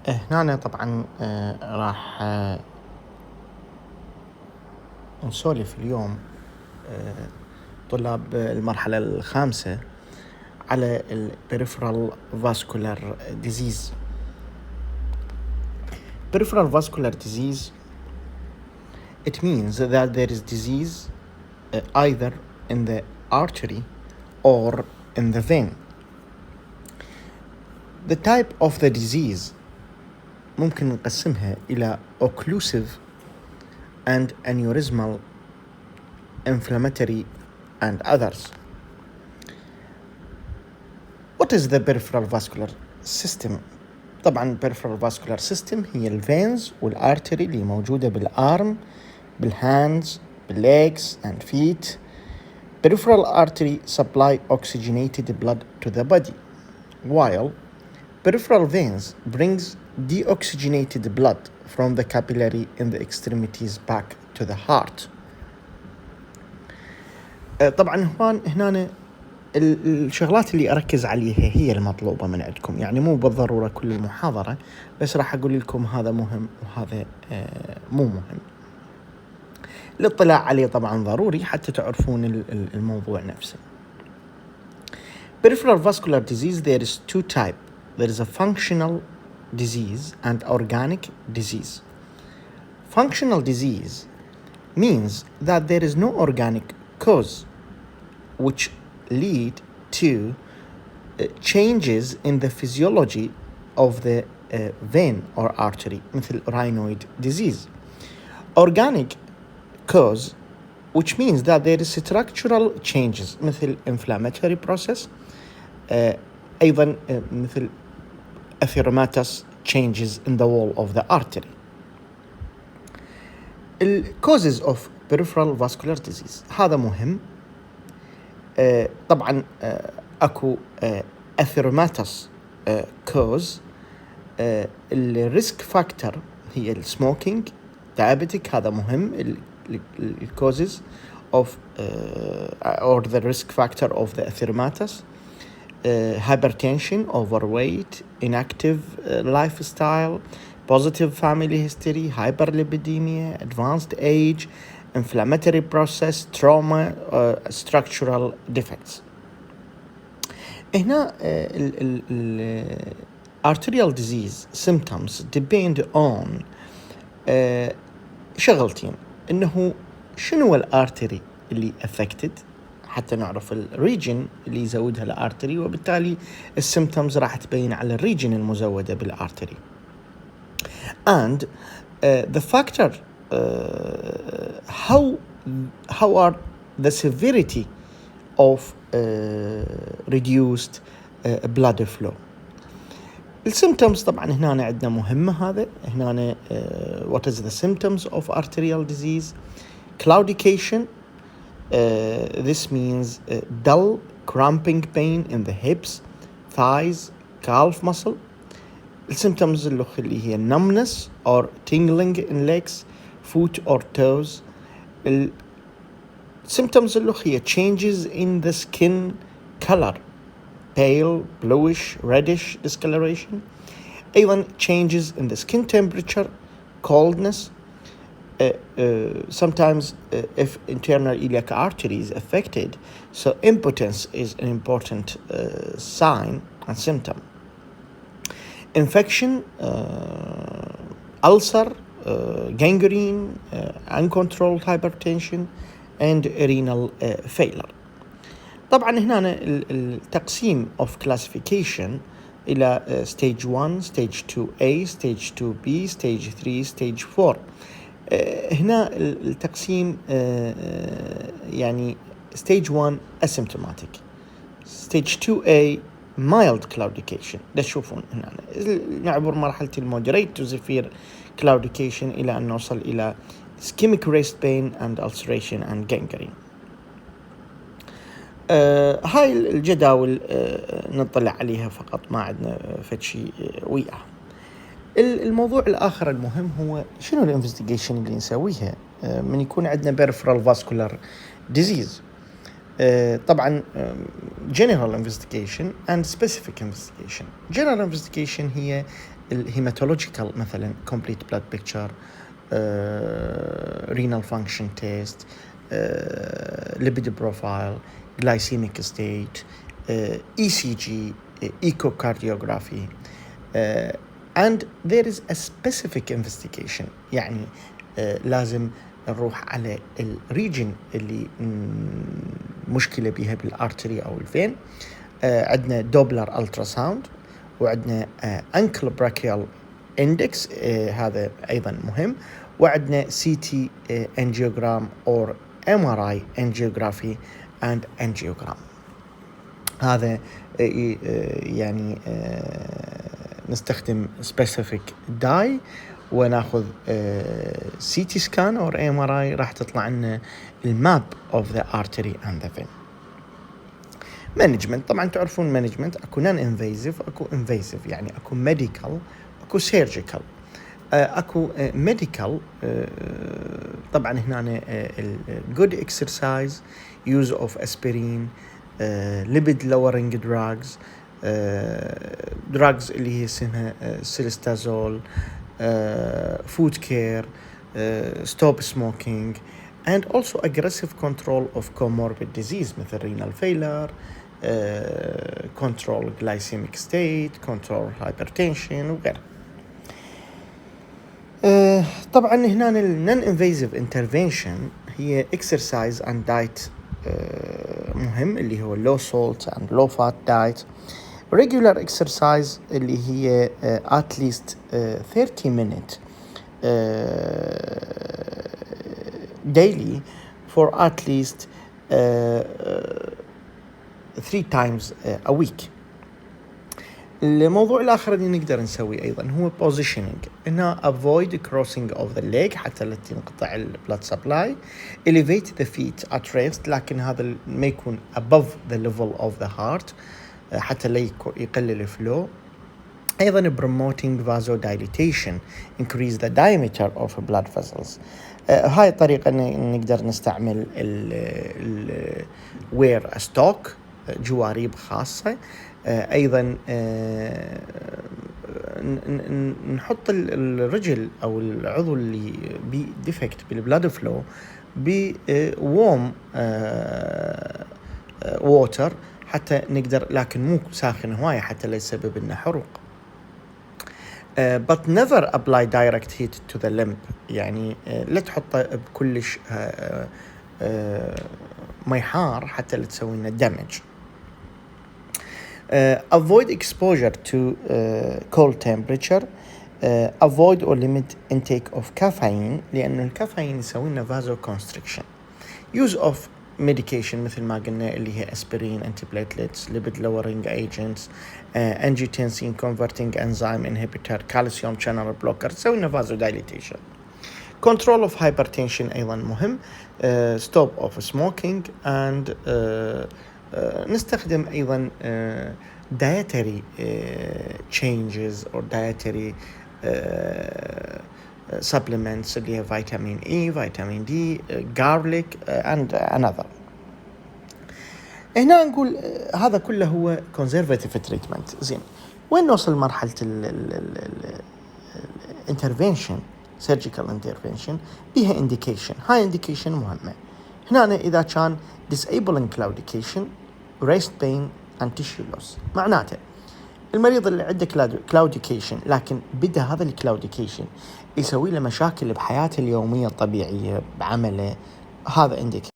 هنا طبعا راح نسولف اليوم طلاب المرحلة الخامسة على peripheral vascular disease. Peripheral vascular disease, it means that there is disease either in the artery or in the vein. The type of the disease ممكن نقسمها إلى occlusive and aneurysmal, inflammatory and others. What is the peripheral vascular system? طبعا peripheral vascular system هي الفينز والارتري اللي موجودة بالارم بالهاندز بالlegs and feet. Peripheral artery supply oxygenated blood to the body, while peripheral veins brings deoxygenated blood from the capillary in the extremities back to the heart. طبعا هنا الشغلات اللي أركز عليها هي المطلوبة من عندكم، يعني مو بالضرورة كل المحاضرة، بس راح أقول لكم هذا مهم وهذا مو مهم. الاطلاع عليه طبعا ضروري حتى تعرفون الموضوع نفسه. Peripheral vascular disease, there is two types. There is a functional disease and organic disease. Functional disease means that there is no organic cause which lead to changes in the physiology of the vein or artery, مثل rhinoid disease. Organic cause, which means that there is structural changes مثل inflammatory process, أيضا مثل erythematous changes in the wall of the artery. Causes of peripheral vascular disease هذا مهم. طبعا اكو erythematous cause. الريسك فاكتور هي السموكينج، diabetic، هذا مهم. الكوزز of or the risk factor of the erythematous. Hypertension, overweight, inactive lifestyle, positive family history, hyperlipidemia, advanced age, inflammatory process, trauma, structural defects. هنا arterial disease symptoms depend on شغلتين، إنه شنو الارتري اللي affected حتى نعرف الريجن اللي يزودها الارتري، وبالتالي السيمبتومز راح تبين على الريجن المزودة بالارتري. And the factor how are the severity of reduced blood flow. السيمبتومز طبعا هنا عندنا مهمة. هذا هنا what is the symptoms of arterial disease. Claudication, this means dull cramping pain in the hips, thighs, calf muscle. السيمبتومز اللي هي numbness or tingling in legs, foot or toes. السيمبتومز اللي هي changes in the skin color, pale, bluish, reddish discoloration. أيضا changes in the skin temperature, coldness. Sometimes if internal iliac artery is affected, so impotence is an important sign and symptom. Infection, ulcer, gangrene, uncontrolled hypertension and renal failure. طبعا هنا التقسيم of classification إلى stage 1, stage 2A, stage 2B, stage 3, stage 4. هنا التقسيم يعني stage 1 asymptomatic, stage 2A mild claudication. ده تشوفون هنا نعبر مرحلة moderate to severe claudication إلى أن نوصل إلى ischemic waist pain and ulceration and gangrene. هاي الجداول نطلع عليها فقط، ما عندنا فشي وياه. الموضوع الآخر المهم هو شنو الانفستيجيشن اللي نسويها من يكون عندنا peripheral vascular disease. طبعا general investigation and specific investigation. General investigation هي الهيماتولوجيكال مثلا complete blood picture, renal function test, lipid profile, glycemic state, ECG, echocardiography, and there is a specific investigation. يعني لازم نروح على الريجن اللي مشكلة بها بالارتري أو الفين. عندنا دوبلر التراساوند، وعندنا انكل براكيال اندكس، هذا ايضا مهم، وعندنا سي تي انجيوغرام اور ام ار اي انجيوغرافي اند انجيوغرام. هذا يعني نستخدم سبيسيفيك داي وناخذ سي تي سكان او ام ار اي، راح تطلع لنا الماب اوف ذا ارتري اند ذا فين. مانجمنت، طبعا تعرفون مانجمنت اكو نون انفيزيف اكو انفيزيف، يعني اكو ميديكال اكو سيرجيكال. اكو ميديكال طبعا هنا الجود اكسرسايز، يوز اوف اسبرين، ليبيد لورينج دراجز، دراجز اللي هي اسمها سيلستازول، فود كير، ستوب سموكينج، and also aggressive control of comorbid disease مثل renal failure, control glycemic state, control hypertension وغيرها. طبعا هنا non invasive intervention هي exercise and diet مهم، اللي هو low salt and low fat diet. regular exercise اللي هي at least 30 minutes daily for at least 3 times a week. الموضوع الآخر اللي نقدر نسوي أيضا هو positioning، إنها avoid crossing of the leg حتى لا تنقطع ال blood supply. elevate the feet at rest، لكن هذا ما يكون above the level of the heart حتى لا يقلل الفلو. أيضا promoting vasodilatation، increase the diameter of blood vessels. هاي الطريقة نقدر نستعمل wear a stock، جواريب خاصة. أيضا نحط الرجل أو العضو اللي بديفكت بالبلاد فلو بووم ووتر حتى نقدر، لكن مو ساخن هواية حتى لا يسبب لنا حروق. but never apply direct heat to the limb، يعني لا تحطه بكلش مي حار حتى لا تسوي لنا damage. avoid exposure to cold temperature. avoid or limit intake of caffeine، لأن الكافيين يسوي لنا vasoconstriction. use of medication مثل ما قلنا اللي هي aspirin, antiplatelets, lipid lowering agents, angiotensin converting enzyme inhibitor, calcium channel blocker تسوي لنا vasodilatation. control of hypertension أيضا مهم. stop of smoking and نستخدم أيضا dietary changes or dietary supplements اللي هي vitamin E, vitamin D, garlic and another. هنا نقول هذا كله هو conservative treatment. زين، وين نوصل مرحلة intervention surgical intervention بها indication. هاي indication مهمة. هنا إذا كان disabling claudication, wrist pain and tissue loss، معناته المريض اللي عنده claudication لكن بدأ هذا الكلاوديكيشن يسوي له مشاكل بحياته اليومية الطبيعية بعمله، هذا indication.